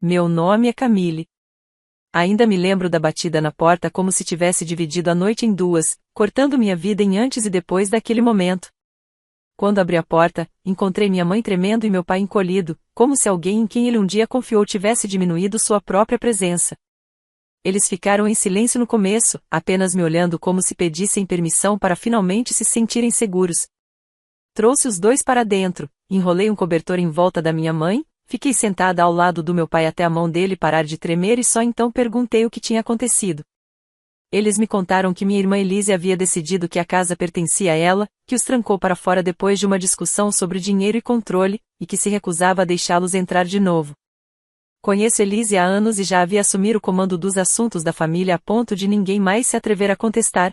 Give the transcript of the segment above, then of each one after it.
Meu nome é Camille. Ainda me lembro da batida na porta como se tivesse dividido a noite em duas, cortando minha vida em antes e depois daquele momento. Quando abri a porta, encontrei minha mãe tremendo e meu pai encolhido, como se alguém em quem ele um dia confiou tivesse diminuído sua própria presença. Eles ficaram em silêncio no começo, apenas me olhando como se pedissem permissão para finalmente se sentirem seguros. Trouxe os dois para dentro, enrolei um cobertor em volta da minha mãe, fiquei sentada ao lado do meu pai até a mão dele parar de tremer e só então perguntei o que tinha acontecido. Eles me contaram que minha irmã Elise havia decidido que a casa pertencia a ela, que os trancou para fora depois de uma discussão sobre dinheiro e controle, e que se recusava a deixá-los entrar de novo. Conheço Elise há anos e já havia assumido o comando dos assuntos da família a ponto de ninguém mais se atrever a contestar.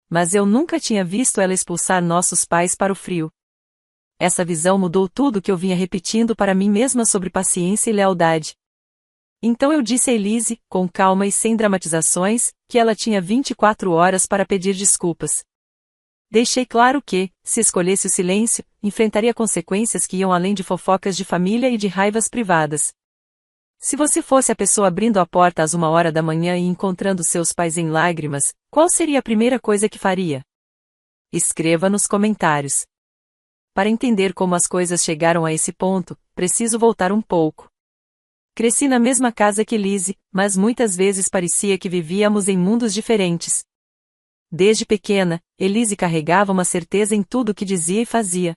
Mas eu nunca tinha visto ela expulsar nossos pais para o frio. Essa visão mudou tudo o que eu vinha repetindo para mim mesma sobre paciência e lealdade. Então eu disse a Elise, com calma e sem dramatizações, que ela tinha 24 horas para pedir desculpas. Deixei claro que, se escolhesse o silêncio, enfrentaria consequências que iam além de fofocas de família e de raivas privadas. Se você fosse a pessoa abrindo a porta às 1h da manhã e encontrando seus pais em lágrimas, qual seria a primeira coisa que faria? Escreva nos comentários. Para entender como as coisas chegaram a esse ponto, preciso voltar um pouco. Cresci na mesma casa que Elise, mas muitas vezes parecia que vivíamos em mundos diferentes. Desde pequena, Elise carregava uma certeza em tudo o que dizia e fazia.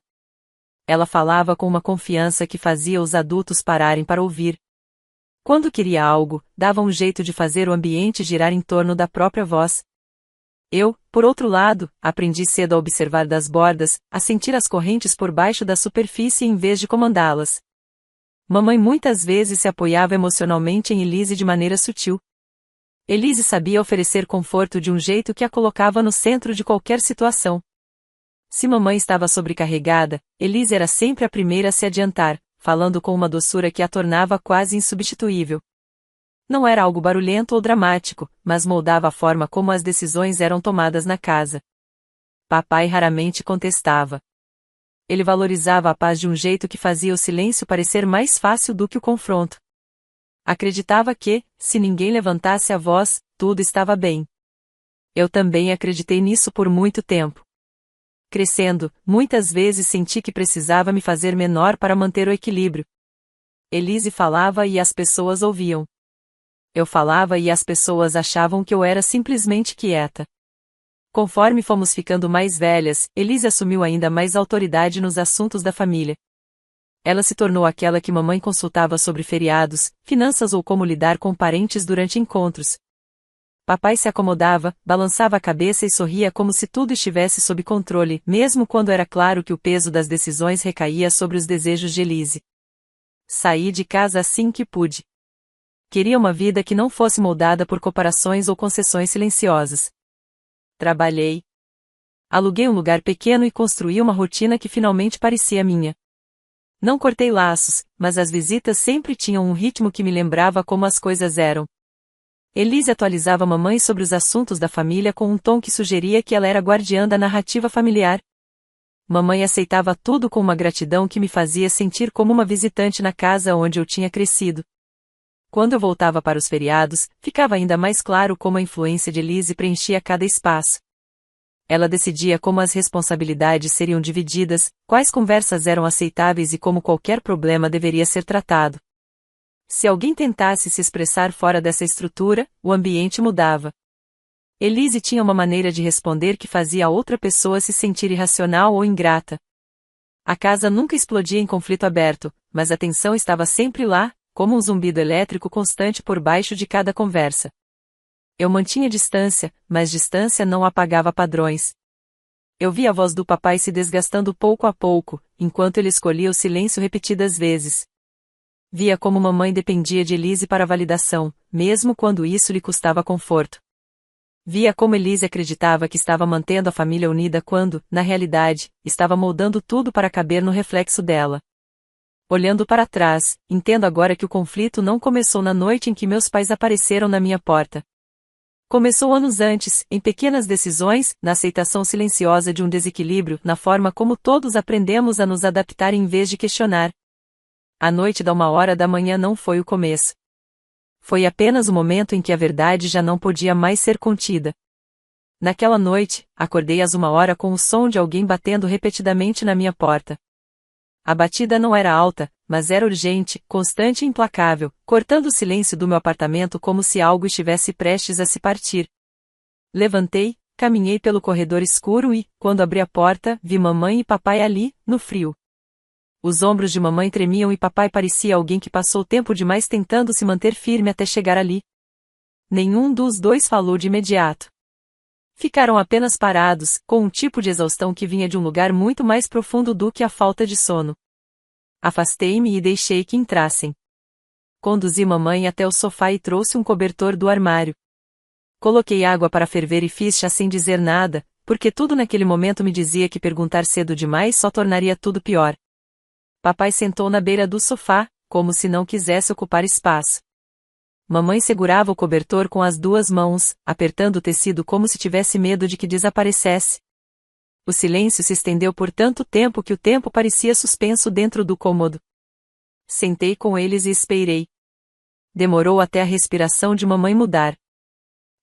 Ela falava com uma confiança que fazia os adultos pararem para ouvir. Quando queria algo, dava um jeito de fazer o ambiente girar em torno da própria voz. Eu, por outro lado, aprendi cedo a observar das bordas, a sentir as correntes por baixo da superfície em vez de comandá-las. Mamãe muitas vezes se apoiava emocionalmente em Elise de maneira sutil. Elise sabia oferecer conforto de um jeito que a colocava no centro de qualquer situação. Se mamãe estava sobrecarregada, Elise era sempre a primeira a se adiantar, falando com uma doçura que a tornava quase insubstituível. Não era algo barulhento ou dramático, mas moldava a forma como as decisões eram tomadas na casa. Papai raramente contestava. Ele valorizava a paz de um jeito que fazia o silêncio parecer mais fácil do que o confronto. Acreditava que, se ninguém levantasse a voz, tudo estava bem. Eu também acreditei nisso por muito tempo. Crescendo, muitas vezes senti que precisava me fazer menor para manter o equilíbrio. Elise falava e as pessoas ouviam. Eu falava e as pessoas achavam que eu era simplesmente quieta. Conforme fomos ficando mais velhas, Elise assumiu ainda mais autoridade nos assuntos da família. Ela se tornou aquela que mamãe consultava sobre feriados, finanças ou como lidar com parentes durante encontros. Papai se acomodava, balançava a cabeça e sorria como se tudo estivesse sob controle, mesmo quando era claro que o peso das decisões recaía sobre os desejos de Elise. Saí de casa assim que pude. Queria uma vida que não fosse moldada por comparações ou concessões silenciosas. Trabalhei. Aluguei um lugar pequeno e construí uma rotina que finalmente parecia minha. Não cortei laços, mas as visitas sempre tinham um ritmo que me lembrava como as coisas eram. Elise atualizava mamãe sobre os assuntos da família com um tom que sugeria que ela era guardiã da narrativa familiar. Mamãe aceitava tudo com uma gratidão que me fazia sentir como uma visitante na casa onde eu tinha crescido. Quando eu voltava para os feriados, ficava ainda mais claro como a influência de Elise preenchia cada espaço. Ela decidia como as responsabilidades seriam divididas, quais conversas eram aceitáveis e como qualquer problema deveria ser tratado. Se alguém tentasse se expressar fora dessa estrutura, o ambiente mudava. Elise tinha uma maneira de responder que fazia a outra pessoa se sentir irracional ou ingrata. A casa nunca explodia em conflito aberto, mas a tensão estava sempre lá, como um zumbido elétrico constante por baixo de cada conversa. Eu mantinha distância, mas distância não apagava padrões. Eu via a voz do papai se desgastando pouco a pouco, enquanto ele escolhia o silêncio repetidas vezes. Via como mamãe dependia de Elise para validação, mesmo quando isso lhe custava conforto. Via como Elise acreditava que estava mantendo a família unida quando, na realidade, estava moldando tudo para caber no reflexo dela. Olhando para trás, entendo agora que o conflito não começou na noite em que meus pais apareceram na minha porta. Começou anos antes, em pequenas decisões, na aceitação silenciosa de um desequilíbrio, na forma como todos aprendemos a nos adaptar em vez de questionar. A noite da 1h da manhã não foi o começo. Foi apenas o momento em que a verdade já não podia mais ser contida. Naquela noite, acordei às 1h com o som de alguém batendo repetidamente na minha porta. A batida não era alta, mas era urgente, constante e implacável, cortando o silêncio do meu apartamento como se algo estivesse prestes a se partir. Levantei, caminhei pelo corredor escuro e, quando abri a porta, vi mamãe e papai ali, no frio. Os ombros de mamãe tremiam e papai parecia alguém que passou tempo demais tentando se manter firme até chegar ali. Nenhum dos dois falou de imediato. Ficaram apenas parados, com um tipo de exaustão que vinha de um lugar muito mais profundo do que a falta de sono. Afastei-me e deixei que entrassem. Conduzi mamãe até o sofá e trouxe um cobertor do armário. Coloquei água para ferver e fiz chá sem dizer nada, porque tudo naquele momento me dizia que perguntar cedo demais só tornaria tudo pior. Papai sentou na beira do sofá, como se não quisesse ocupar espaço. Mamãe segurava o cobertor com as 2 mãos, apertando o tecido como se tivesse medo de que desaparecesse. O silêncio se estendeu por tanto tempo que o tempo parecia suspenso dentro do cômodo. Sentei com eles e esperei. Demorou até a respiração de mamãe mudar.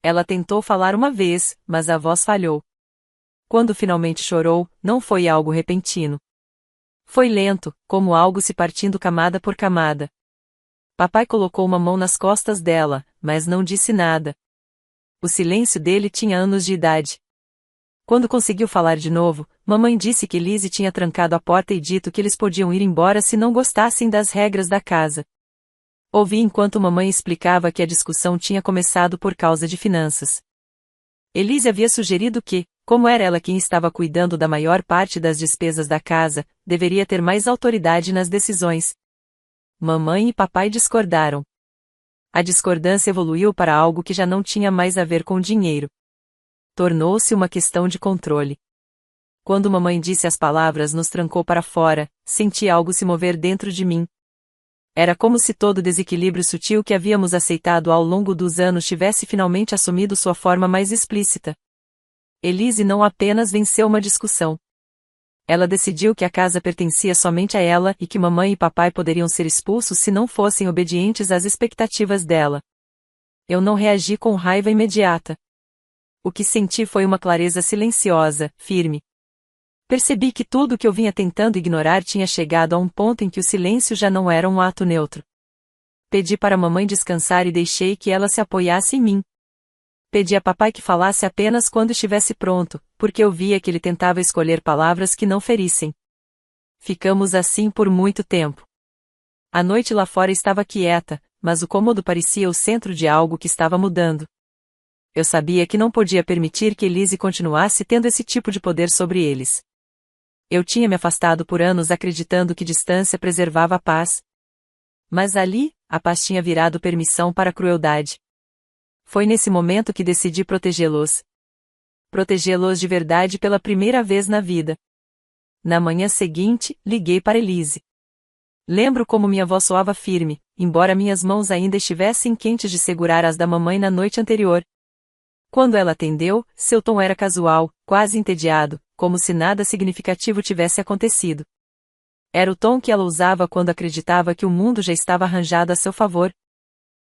Ela tentou falar uma vez, mas a voz falhou. Quando finalmente chorou, não foi algo repentino. Foi lento, como algo se partindo camada por camada. Papai colocou uma mão nas costas dela, mas não disse nada. O silêncio dele tinha anos de idade. Quando conseguiu falar de novo, mamãe disse que Lizzie tinha trancado a porta e dito que eles podiam ir embora se não gostassem das regras da casa. Ouvi enquanto mamãe explicava que a discussão tinha começado por causa de finanças. Elise havia sugerido que, como era ela quem estava cuidando da maior parte das despesas da casa, deveria ter mais autoridade nas decisões. Mamãe e papai discordaram. A discordância evoluiu para algo que já não tinha mais a ver com dinheiro. Tornou-se uma questão de controle. Quando mamãe disse as palavras nos trancou para fora, senti algo se mover dentro de mim. Era como se todo o desequilíbrio sutil que havíamos aceitado ao longo dos anos tivesse finalmente assumido sua forma mais explícita. Elise não apenas venceu uma discussão. Ela decidiu que a casa pertencia somente a ela e que mamãe e papai poderiam ser expulsos se não fossem obedientes às expectativas dela. Eu não reagi com raiva imediata. O que senti foi uma clareza silenciosa, firme. Percebi que tudo o que eu vinha tentando ignorar tinha chegado a um ponto em que o silêncio já não era um ato neutro. Pedi para mamãe descansar e deixei que ela se apoiasse em mim. Pedi a papai que falasse apenas quando estivesse pronto, porque eu via que ele tentava escolher palavras que não ferissem. Ficamos assim por muito tempo. A noite lá fora estava quieta, mas o cômodo parecia o centro de algo que estava mudando. Eu sabia que não podia permitir que Elise continuasse tendo esse tipo de poder sobre eles. Eu tinha me afastado por anos acreditando que distância preservava a paz. Mas ali, a paz tinha virado permissão para a crueldade. Foi nesse momento que decidi protegê-los. Protegê-los de verdade pela primeira vez na vida. Na manhã seguinte, liguei para Elise. Lembro como minha voz soava firme, embora minhas mãos ainda estivessem quentes de segurar as da mamãe na noite anterior. Quando ela atendeu, seu tom era casual, quase entediado, como se nada significativo tivesse acontecido. Era o tom que ela usava quando acreditava que o mundo já estava arranjado a seu favor.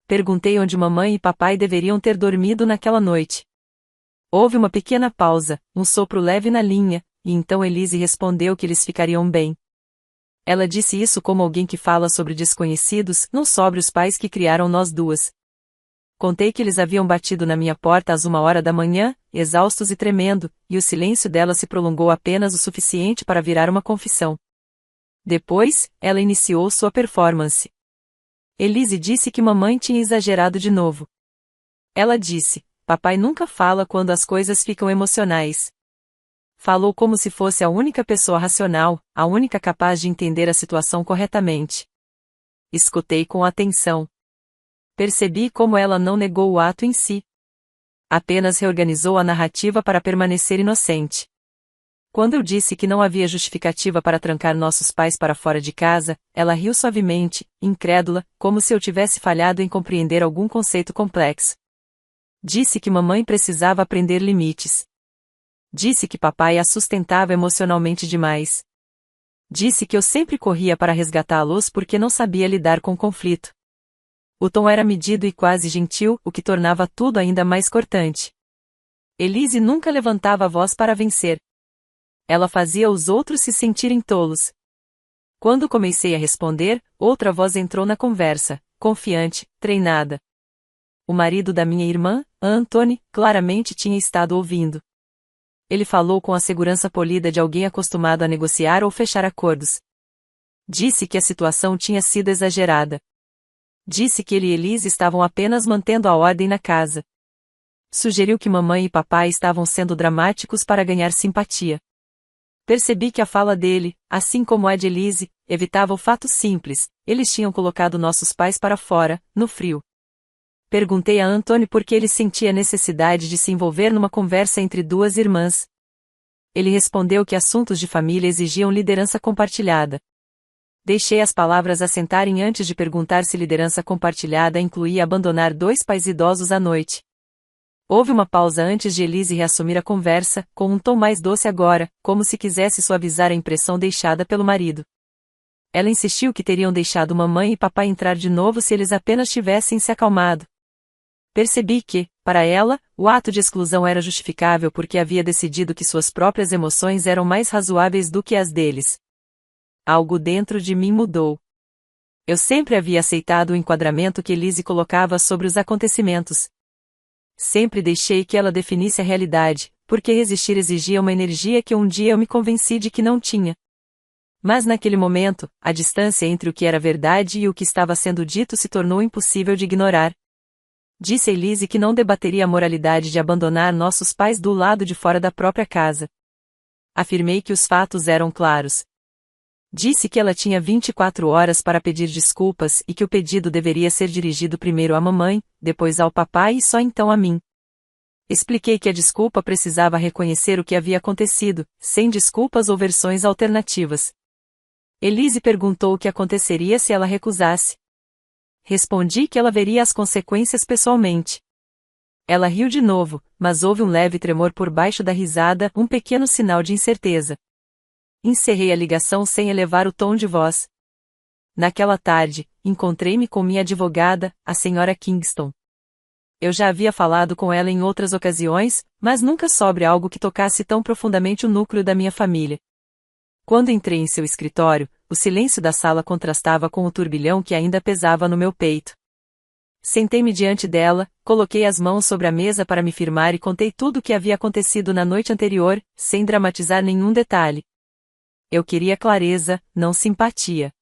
Perguntei onde mamãe e papai deveriam ter dormido naquela noite. Houve uma pequena pausa, um sopro leve na linha, e então Elise respondeu que eles ficariam bem. Ela disse isso como alguém que fala sobre desconhecidos, não sobre os pais que criaram nós duas. Contei que eles haviam batido na minha porta às 1h da manhã, exaustos e tremendo, e o silêncio dela se prolongou apenas o suficiente para virar uma confissão. Depois, ela iniciou sua performance. Elise disse que mamãe tinha exagerado de novo. Ela disse, papai nunca fala quando as coisas ficam emocionais. Falou como se fosse a única pessoa racional, a única capaz de entender a situação corretamente. Escutei com atenção. Percebi como ela não negou o ato em si. Apenas reorganizou a narrativa para permanecer inocente. Quando eu disse que não havia justificativa para trancar nossos pais para fora de casa, ela riu suavemente, incrédula, como se eu tivesse falhado em compreender algum conceito complexo. Disse que mamãe precisava aprender limites. Disse que papai a sustentava emocionalmente demais. Disse que eu sempre corria para resgatá-los porque não sabia lidar com o conflito. O tom era medido e quase gentil, o que tornava tudo ainda mais cortante. Elise nunca levantava a voz para vencer. Ela fazia os outros se sentirem tolos. Quando comecei a responder, outra voz entrou na conversa, confiante, treinada. O marido da minha irmã, Anthony, claramente tinha estado ouvindo. Ele falou com a segurança polida de alguém acostumado a negociar ou fechar acordos. Disse que a situação tinha sido exagerada. Disse que ele e Elise estavam apenas mantendo a ordem na casa. Sugeriu que mamãe e papai estavam sendo dramáticos para ganhar simpatia. Percebi que a fala dele, assim como a de Elise, evitava o fato simples: eles tinham colocado nossos pais para fora, no frio. Perguntei a Anthony por que ele sentia necessidade de se envolver numa conversa entre duas irmãs. Ele respondeu que assuntos de família exigiam liderança compartilhada. Deixei as palavras assentarem antes de perguntar se liderança compartilhada incluía abandonar dois pais idosos à noite. Houve uma pausa antes de Elise reassumir a conversa, com um tom mais doce agora, como se quisesse suavizar a impressão deixada pelo marido. Ela insistiu que teriam deixado mamãe e papai entrar de novo se eles apenas tivessem se acalmado. Percebi que, para ela, o ato de exclusão era justificável porque havia decidido que suas próprias emoções eram mais razoáveis do que as deles. Algo dentro de mim mudou. Eu sempre havia aceitado o enquadramento que Elise colocava sobre os acontecimentos. Sempre deixei que ela definisse a realidade, porque resistir exigia uma energia que um dia eu me convenci de que não tinha. Mas naquele momento, a distância entre o que era verdade e o que estava sendo dito se tornou impossível de ignorar. Disse a Elise que não debateria a moralidade de abandonar nossos pais do lado de fora da própria casa. Afirmei que os fatos eram claros. Disse que ela tinha 24 horas para pedir desculpas e que o pedido deveria ser dirigido primeiro à mamãe, depois ao papai e só então a mim. Expliquei que a desculpa precisava reconhecer o que havia acontecido, sem desculpas ou versões alternativas. Elise perguntou o que aconteceria se ela recusasse. Respondi que ela veria as consequências pessoalmente. Ela riu de novo, mas houve um leve tremor por baixo da risada, um pequeno sinal de incerteza. Encerrei a ligação sem elevar o tom de voz. Naquela tarde, encontrei-me com minha advogada, a senhora Kingston. Eu já havia falado com ela em outras ocasiões, mas nunca sobre algo que tocasse tão profundamente o núcleo da minha família. Quando entrei em seu escritório, o silêncio da sala contrastava com o turbilhão que ainda pesava no meu peito. Sentei-me diante dela, coloquei as mãos sobre a mesa para me firmar e contei tudo o que havia acontecido na noite anterior, sem dramatizar nenhum detalhe. Eu queria clareza, não simpatia.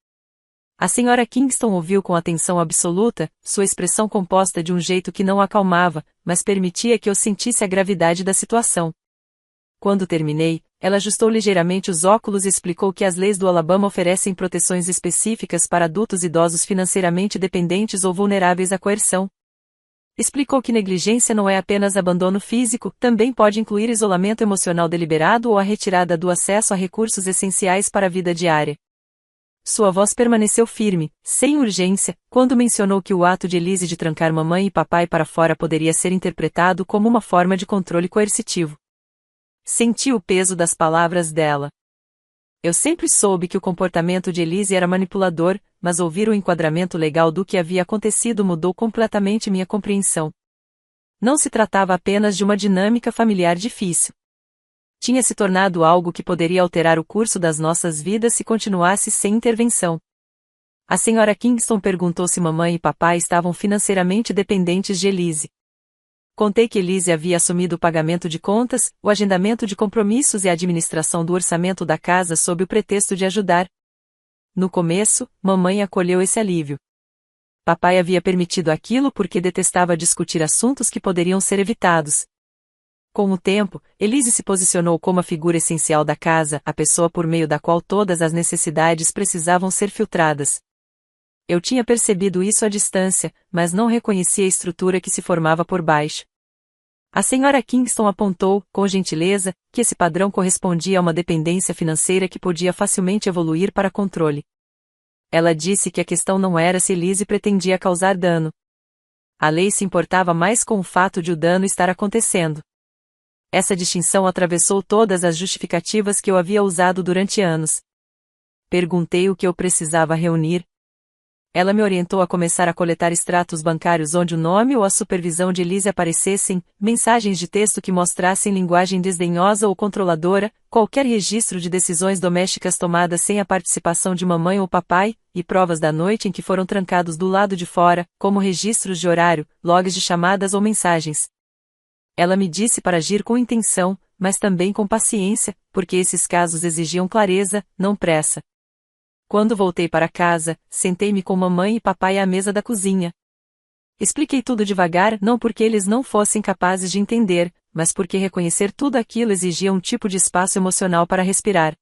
A senhora Kingston ouviu com atenção absoluta, sua expressão composta de um jeito que não acalmava, mas permitia que eu sentisse a gravidade da situação. Quando terminei, ela ajustou ligeiramente os óculos e explicou que as leis do Alabama oferecem proteções específicas para adultos idosos financeiramente dependentes ou vulneráveis à coerção. Explicou que negligência não é apenas abandono físico, também pode incluir isolamento emocional deliberado ou a retirada do acesso a recursos essenciais para a vida diária. Sua voz permaneceu firme, sem urgência, quando mencionou que o ato de Elise de trancar mamãe e papai para fora poderia ser interpretado como uma forma de controle coercitivo. Senti o peso das palavras dela. Eu sempre soube que o comportamento de Elise era manipulador, mas ouvir o enquadramento legal do que havia acontecido mudou completamente minha compreensão. Não se tratava apenas de uma dinâmica familiar difícil. Tinha se tornado algo que poderia alterar o curso das nossas vidas se continuasse sem intervenção. A senhora Kingston perguntou se mamãe e papai estavam financeiramente dependentes de Elise. Contei que Elise havia assumido o pagamento de contas, o agendamento de compromissos e a administração do orçamento da casa sob o pretexto de ajudar. No começo, mamãe acolheu esse alívio. Papai havia permitido aquilo porque detestava discutir assuntos que poderiam ser evitados. Com o tempo, Elise se posicionou como a figura essencial da casa, a pessoa por meio da qual todas as necessidades precisavam ser filtradas. Eu tinha percebido isso à distância, mas não reconhecia a estrutura que se formava por baixo. A senhora Kingston apontou, com gentileza, que esse padrão correspondia a uma dependência financeira que podia facilmente evoluir para controle. Ela disse que a questão não era se Elise pretendia causar dano. A lei se importava mais com o fato de o dano estar acontecendo. Essa distinção atravessou todas as justificativas que eu havia usado durante anos. Perguntei o que eu precisava reunir. Ela me orientou a começar a coletar extratos bancários onde o nome ou a supervisão de Elise aparecessem, mensagens de texto que mostrassem linguagem desdenhosa ou controladora, qualquer registro de decisões domésticas tomadas sem a participação de mamãe ou papai, e provas da noite em que foram trancados do lado de fora, como registros de horário, logs de chamadas ou mensagens. Ela me disse para agir com intenção, mas também com paciência, porque esses casos exigiam clareza, não pressa. Quando voltei para casa, sentei-me com mamãe e papai à mesa da cozinha. Expliquei tudo devagar, não porque eles não fossem capazes de entender, mas porque reconhecer tudo aquilo exigia um tipo de espaço emocional para respirar.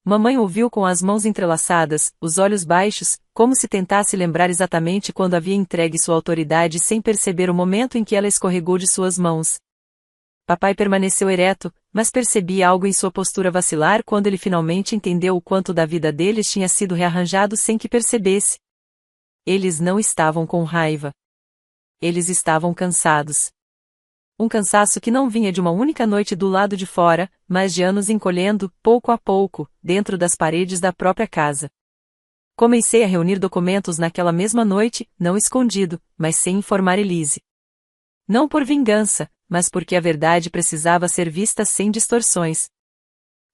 Mamãe ouviu com as mãos entrelaçadas, os olhos baixos, como se tentasse lembrar exatamente quando havia entregue sua autoridade sem perceber o momento em que ela escorregou de suas mãos. Papai permaneceu ereto, mas percebi algo em sua postura vacilar quando ele finalmente entendeu o quanto da vida deles tinha sido rearranjado sem que percebesse. Eles não estavam com raiva. Eles estavam cansados. Um cansaço que não vinha de uma única noite do lado de fora, mas de anos encolhendo, pouco a pouco, dentro das paredes da própria casa. Comecei a reunir documentos naquela mesma noite, não escondido, mas sem informar Elise. Não por vingança, mas porque a verdade precisava ser vista sem distorções.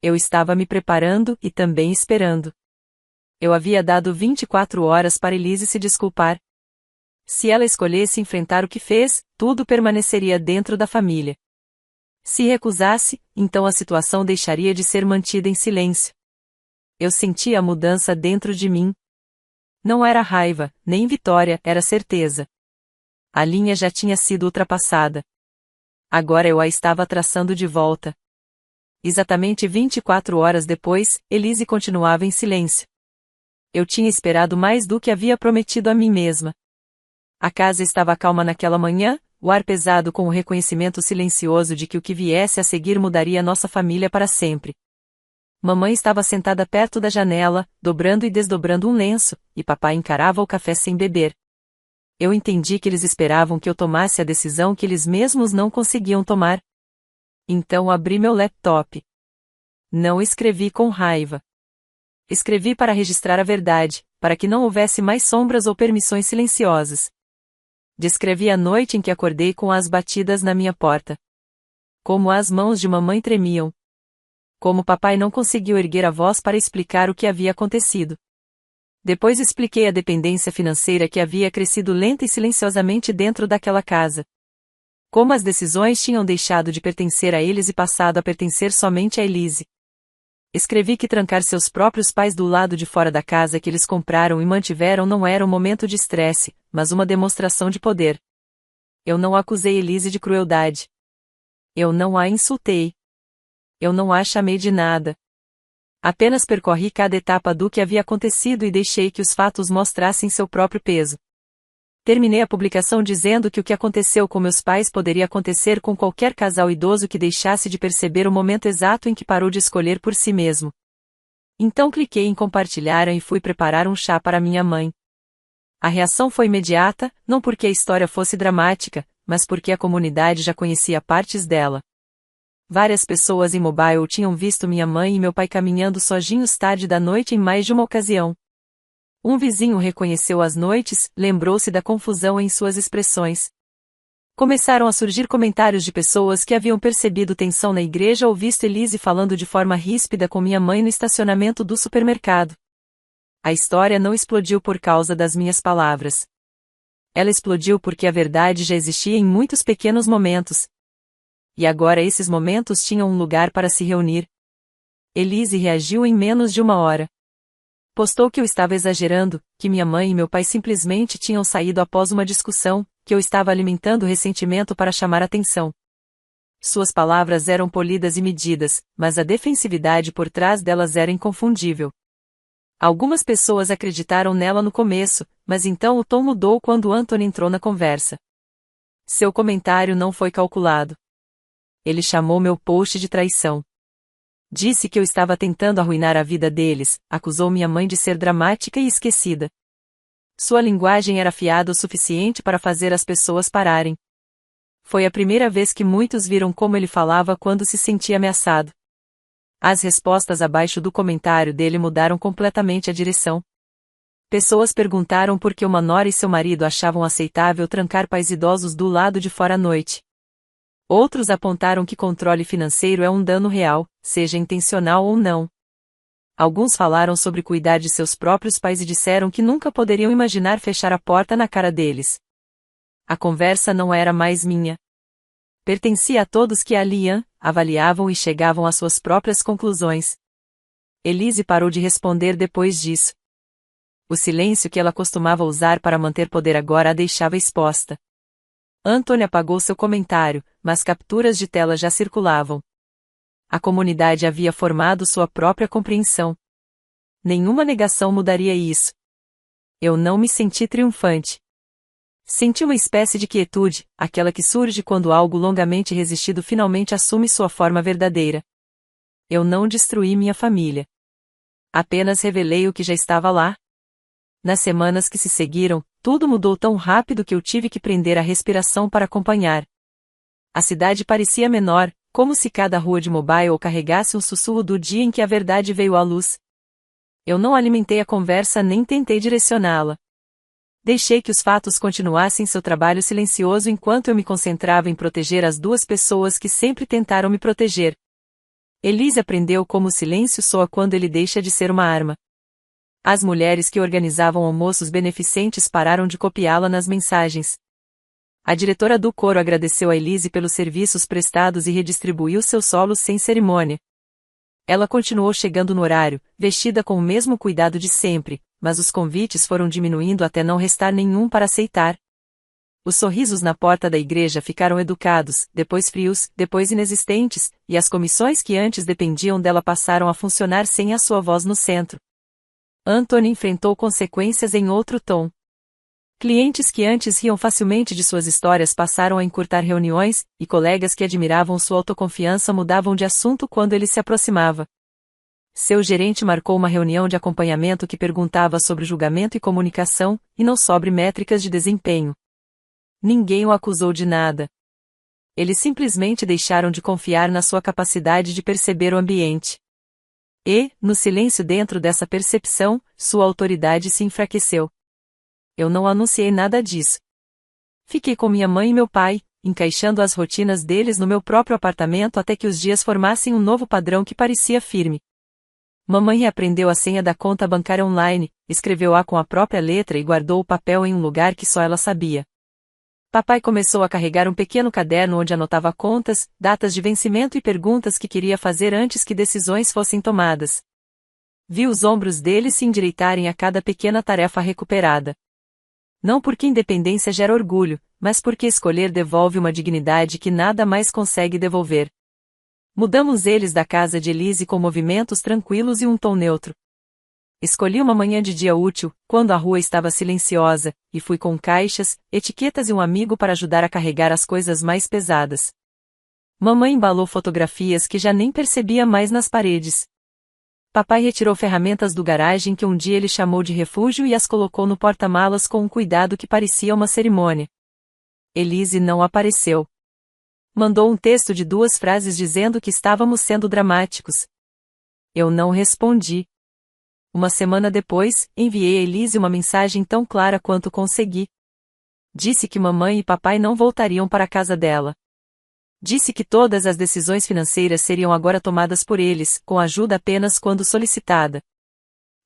Eu estava me preparando e também esperando. Eu havia dado 24 horas para Elise se desculpar. Se ela escolhesse enfrentar o que fez, tudo permaneceria dentro da família. Se recusasse, então a situação deixaria de ser mantida em silêncio. Eu sentia a mudança dentro de mim. Não era raiva, nem vitória, era certeza. A linha já tinha sido ultrapassada. Agora eu a estava traçando de volta. Exatamente 24 horas depois, Elise continuava em silêncio. Eu tinha esperado mais do que havia prometido a mim mesma. A casa estava calma naquela manhã, o ar pesado com o reconhecimento silencioso de que o que viesse a seguir mudaria nossa família para sempre. Mamãe estava sentada perto da janela, dobrando e desdobrando um lenço, e papai encarava o café sem beber. Eu entendi que eles esperavam que eu tomasse a decisão que eles mesmos não conseguiam tomar. Então abri meu laptop. Não escrevi com raiva. Escrevi para registrar a verdade, para que não houvesse mais sombras ou permissões silenciosas. Descrevi a noite em que acordei com as batidas na minha porta. Como as mãos de mamãe tremiam. Como papai não conseguiu erguer a voz para explicar o que havia acontecido. Depois expliquei a dependência financeira que havia crescido lenta e silenciosamente dentro daquela casa. Como as decisões tinham deixado de pertencer a eles e passado a pertencer somente a Elise. Escrevi que trancar seus próprios pais do lado de fora da casa que eles compraram e mantiveram não era um momento de estresse, mas uma demonstração de poder. Eu não acusei Elise de crueldade. Eu não a insultei. Eu não a chamei de nada. Apenas percorri cada etapa do que havia acontecido e deixei que os fatos mostrassem seu próprio peso. Terminei a publicação dizendo que o que aconteceu com meus pais poderia acontecer com qualquer casal idoso que deixasse de perceber o momento exato em que parou de escolher por si mesmo. Então cliquei em compartilhar e fui preparar um chá para minha mãe. A reação foi imediata, não porque a história fosse dramática, mas porque a comunidade já conhecia partes dela. Várias pessoas em Mobile tinham visto minha mãe e meu pai caminhando sozinhos tarde da noite em mais de uma ocasião. Um vizinho reconheceu as noites, lembrou-se da confusão em suas expressões. Começaram a surgir comentários de pessoas que haviam percebido tensão na igreja ou visto Elise falando de forma ríspida com minha mãe no estacionamento do supermercado. A história não explodiu por causa das minhas palavras. Ela explodiu porque a verdade já existia em muitos pequenos momentos. E agora esses momentos tinham um lugar para se reunir. Elise reagiu em menos de uma hora. Postou que eu estava exagerando, que minha mãe e meu pai simplesmente tinham saído após uma discussão, que eu estava alimentando ressentimento para chamar atenção. Suas palavras eram polidas e medidas, mas a defensividade por trás delas era inconfundível. Algumas pessoas acreditaram nela no começo, mas então o tom mudou quando Anthony entrou na conversa. Seu comentário não foi calculado. Ele chamou meu post de traição. Disse que eu estava tentando arruinar a vida deles, acusou minha mãe de ser dramática e esquecida. Sua linguagem era afiada o suficiente para fazer as pessoas pararem. Foi a primeira vez que muitos viram como ele falava quando se sentia ameaçado. As respostas abaixo do comentário dele mudaram completamente a direção. Pessoas perguntaram por que uma nora e seu marido achavam aceitável trancar pais idosos do lado de fora à noite. Outros apontaram que controle financeiro é um dano real, seja intencional ou não. Alguns falaram sobre cuidar de seus próprios pais e disseram que nunca poderiam imaginar fechar a porta na cara deles. A conversa não era mais minha. Pertencia a todos que a liam, avaliavam e chegavam às suas próprias conclusões. Elise parou de responder depois disso. O silêncio que ela costumava usar para manter poder agora a deixava exposta. Anthony apagou seu comentário, mas capturas de tela já circulavam. A comunidade havia formado sua própria compreensão. Nenhuma negação mudaria isso. Eu não me senti triunfante. Senti uma espécie de quietude, aquela que surge quando algo longamente resistido finalmente assume sua forma verdadeira. Eu não destruí minha família. Apenas revelei o que já estava lá. Nas semanas que se seguiram, tudo mudou tão rápido que eu tive que prender a respiração para acompanhar. A cidade parecia menor, como se cada rua de Mobile carregasse um sussurro do dia em que a verdade veio à luz. Eu não alimentei a conversa nem tentei direcioná-la. Deixei que os fatos continuassem seu trabalho silencioso enquanto eu me concentrava em proteger as duas pessoas que sempre tentaram me proteger. Elise aprendeu como o silêncio soa quando ele deixa de ser uma arma. As mulheres que organizavam almoços beneficentes pararam de copiá-la nas mensagens. A diretora do coro agradeceu a Elise pelos serviços prestados e redistribuiu seus solos sem cerimônia. Ela continuou chegando no horário, vestida com o mesmo cuidado de sempre, mas os convites foram diminuindo até não restar nenhum para aceitar. Os sorrisos na porta da igreja ficaram educados, depois frios, depois inexistentes, e as comissões que antes dependiam dela passaram a funcionar sem a sua voz no centro. Anthony enfrentou consequências em outro tom. Clientes que antes riam facilmente de suas histórias passaram a encurtar reuniões, e colegas que admiravam sua autoconfiança mudavam de assunto quando ele se aproximava. Seu gerente marcou uma reunião de acompanhamento que perguntava sobre julgamento e comunicação, e não sobre métricas de desempenho. Ninguém o acusou de nada. Eles simplesmente deixaram de confiar na sua capacidade de perceber o ambiente. E, no silêncio dentro dessa percepção, sua autoridade se enfraqueceu. Eu não anunciei nada disso. Fiquei com minha mãe e meu pai, encaixando as rotinas deles no meu próprio apartamento até que os dias formassem um novo padrão que parecia firme. Mamãe reaprendeu a senha da conta bancária online, escreveu-a com a própria letra e guardou o papel em um lugar que só ela sabia. Papai começou a carregar um pequeno caderno onde anotava contas, datas de vencimento e perguntas que queria fazer antes que decisões fossem tomadas. Vi os ombros dele se endireitarem a cada pequena tarefa recuperada. Não porque independência gera orgulho, mas porque escolher devolve uma dignidade que nada mais consegue devolver. Mudamos eles da casa de Elise com movimentos tranquilos e um tom neutro. Escolhi uma manhã de dia útil, quando a rua estava silenciosa, e fui com caixas, etiquetas e um amigo para ajudar a carregar as coisas mais pesadas. Mamãe embalou fotografias que já nem percebia mais nas paredes. Papai retirou ferramentas do garagem que um dia ele chamou de refúgio e as colocou no porta-malas com um cuidado que parecia uma cerimônia. Elise não apareceu. Mandou um texto de 2 frases dizendo que estávamos sendo dramáticos. Eu não respondi. Uma semana depois, enviei a Elise uma mensagem tão clara quanto consegui. Disse que mamãe e papai não voltariam para a casa dela. Disse que todas as decisões financeiras seriam agora tomadas por eles, com ajuda apenas quando solicitada.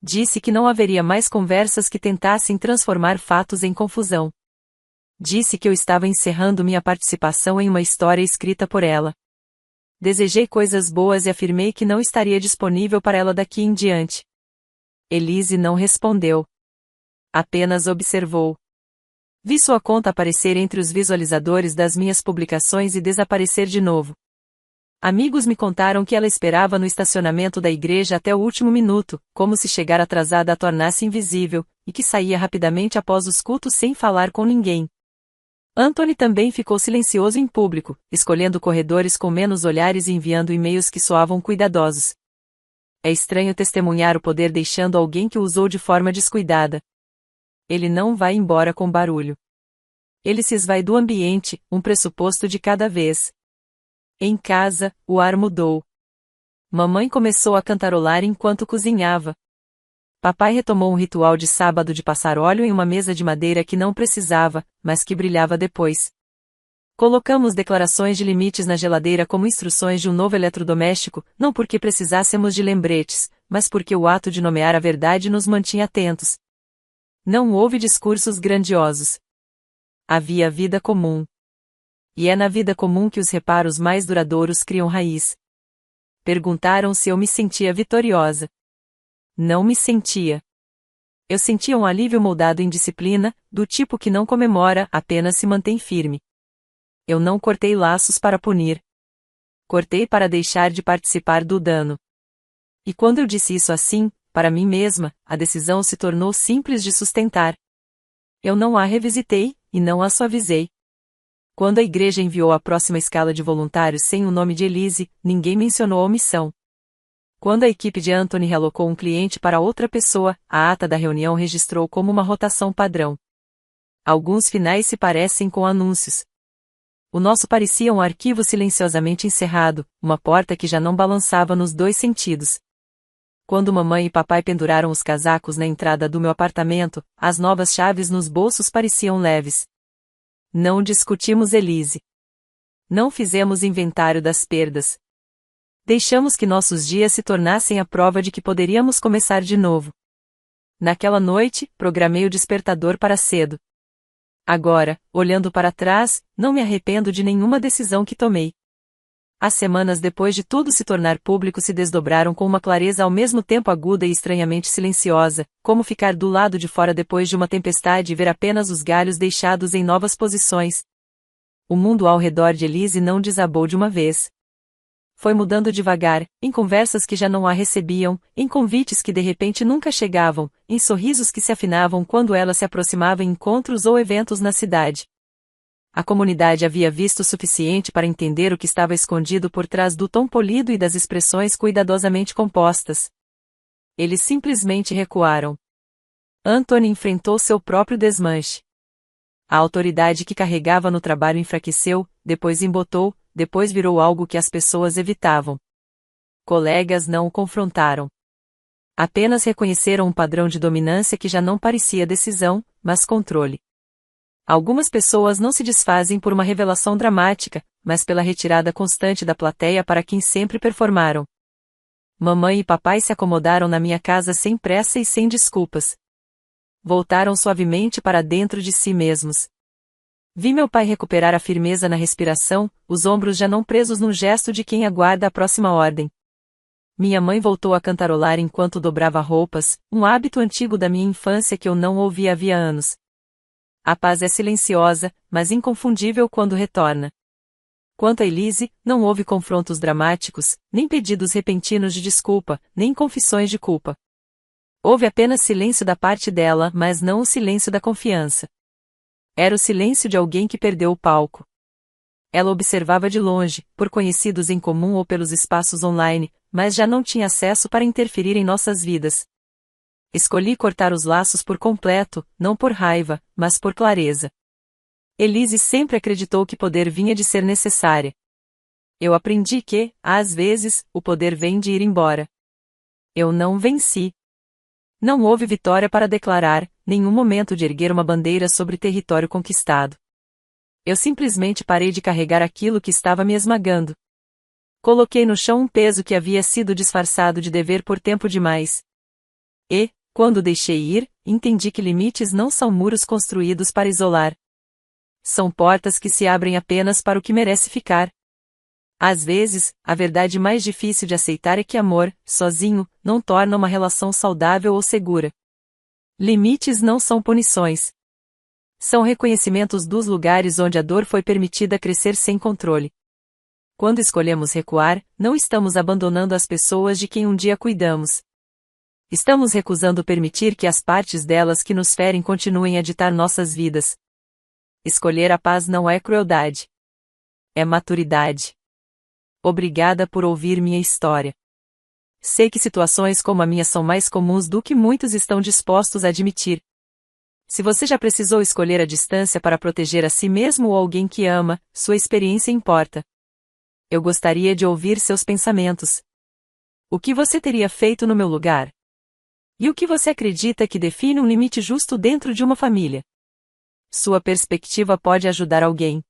Disse que não haveria mais conversas que tentassem transformar fatos em confusão. Disse que eu estava encerrando minha participação em uma história escrita por ela. Desejei coisas boas e afirmei que não estaria disponível para ela daqui em diante. Elise não respondeu. Apenas observou. Vi sua conta aparecer entre os visualizadores das minhas publicações e desaparecer de novo. Amigos me contaram que ela esperava no estacionamento da igreja até o último minuto, como se chegar atrasada a tornasse invisível, e que saía rapidamente após os cultos sem falar com ninguém. Anthony também ficou silencioso em público, escolhendo corredores com menos olhares e enviando e-mails que soavam cuidadosos. É estranho testemunhar o poder deixando alguém que o usou de forma descuidada. Ele não vai embora com barulho. Ele se esvai do ambiente, um pressuposto de cada vez. Em casa, o ar mudou. Mamãe começou a cantarolar enquanto cozinhava. Papai retomou um ritual de sábado de passar óleo em uma mesa de madeira que não precisava, mas que brilhava depois. Colocamos declarações de limites na geladeira como instruções de um novo eletrodoméstico, não porque precisássemos de lembretes, mas porque o ato de nomear a verdade nos mantinha atentos. Não houve discursos grandiosos. Havia vida comum. E é na vida comum que os reparos mais duradouros criam raiz. Perguntaram se eu me sentia vitoriosa. Não me sentia. Eu sentia um alívio moldado em disciplina, do tipo que não comemora, apenas se mantém firme. Eu não cortei laços para punir. Cortei para deixar de participar do dano. E quando eu disse isso assim, para mim mesma, a decisão se tornou simples de sustentar. Eu não a revisitei, e não a suavizei. Quando a igreja enviou a próxima escala de voluntários sem o nome de Elise, ninguém mencionou a omissão. Quando a equipe de Anthony realocou um cliente para outra pessoa, a ata da reunião registrou como uma rotação padrão. Alguns finais se parecem com anúncios. O nosso parecia um arquivo silenciosamente encerrado, uma porta que já não balançava nos dois sentidos. Quando mamãe e papai penduraram os casacos na entrada do meu apartamento, as novas chaves nos bolsos pareciam leves. Não discutimos Elise. Não fizemos inventário das perdas. Deixamos que nossos dias se tornassem a prova de que poderíamos começar de novo. Naquela noite, programei o despertador para cedo. Agora, olhando para trás, não me arrependo de nenhuma decisão que tomei. As semanas depois de tudo se tornar público se desdobraram com uma clareza ao mesmo tempo aguda e estranhamente silenciosa, como ficar do lado de fora depois de uma tempestade e ver apenas os galhos deixados em novas posições. O mundo ao redor de Elise não desabou de uma vez. Foi mudando devagar, em conversas que já não a recebiam, em convites que de repente nunca chegavam, em sorrisos que se afinavam quando ela se aproximava em encontros ou eventos na cidade. A comunidade havia visto o suficiente para entender o que estava escondido por trás do tom polido e das expressões cuidadosamente compostas. Eles simplesmente recuaram. Anthony enfrentou seu próprio desmanche. A autoridade que carregava no trabalho enfraqueceu, depois embotou, depois virou algo que as pessoas evitavam. Colegas não o confrontaram. Apenas reconheceram um padrão de dominância que já não parecia decisão, mas controle. Algumas pessoas não se desfazem por uma revelação dramática, mas pela retirada constante da plateia para quem sempre performaram. Mamãe e papai se acomodaram na minha casa sem pressa e sem desculpas. Voltaram suavemente para dentro de si mesmos. Vi meu pai recuperar a firmeza na respiração, os ombros já não presos num gesto de quem aguarda a próxima ordem. Minha mãe voltou a cantarolar enquanto dobrava roupas, um hábito antigo da minha infância que eu não ouvia havia anos. A paz é silenciosa, mas inconfundível quando retorna. Quanto a Elise, não houve confrontos dramáticos, nem pedidos repentinos de desculpa, nem confissões de culpa. Houve apenas silêncio da parte dela, mas não o silêncio da confiança. Era o silêncio de alguém que perdeu o palco. Ela observava de longe, por conhecidos em comum ou pelos espaços online, mas já não tinha acesso para interferir em nossas vidas. Escolhi cortar os laços por completo, não por raiva, mas por clareza. Elise sempre acreditou que poder vinha de ser necessária. Eu aprendi que, às vezes, o poder vem de ir embora. Eu não venci. Não houve vitória para declarar, nenhum momento de erguer uma bandeira sobre território conquistado. Eu simplesmente parei de carregar aquilo que estava me esmagando. Coloquei no chão um peso que havia sido disfarçado de dever por tempo demais. E, quando deixei ir, entendi que limites não são muros construídos para isolar. São portas que se abrem apenas para o que merece ficar. Às vezes, a verdade mais difícil de aceitar é que amor, sozinho, não torna uma relação saudável ou segura. Limites não são punições. São reconhecimentos dos lugares onde a dor foi permitida crescer sem controle. Quando escolhemos recuar, não estamos abandonando as pessoas de quem um dia cuidamos. Estamos recusando permitir que as partes delas que nos ferem continuem a ditar nossas vidas. Escolher a paz não é crueldade. É maturidade. Obrigada por ouvir minha história. Sei que situações como a minha são mais comuns do que muitos estão dispostos a admitir. Se você já precisou escolher a distância para proteger a si mesmo ou alguém que ama, sua experiência importa. Eu gostaria de ouvir seus pensamentos. O que você teria feito no meu lugar? E o que você acredita que define um limite justo dentro de uma família? Sua perspectiva pode ajudar alguém.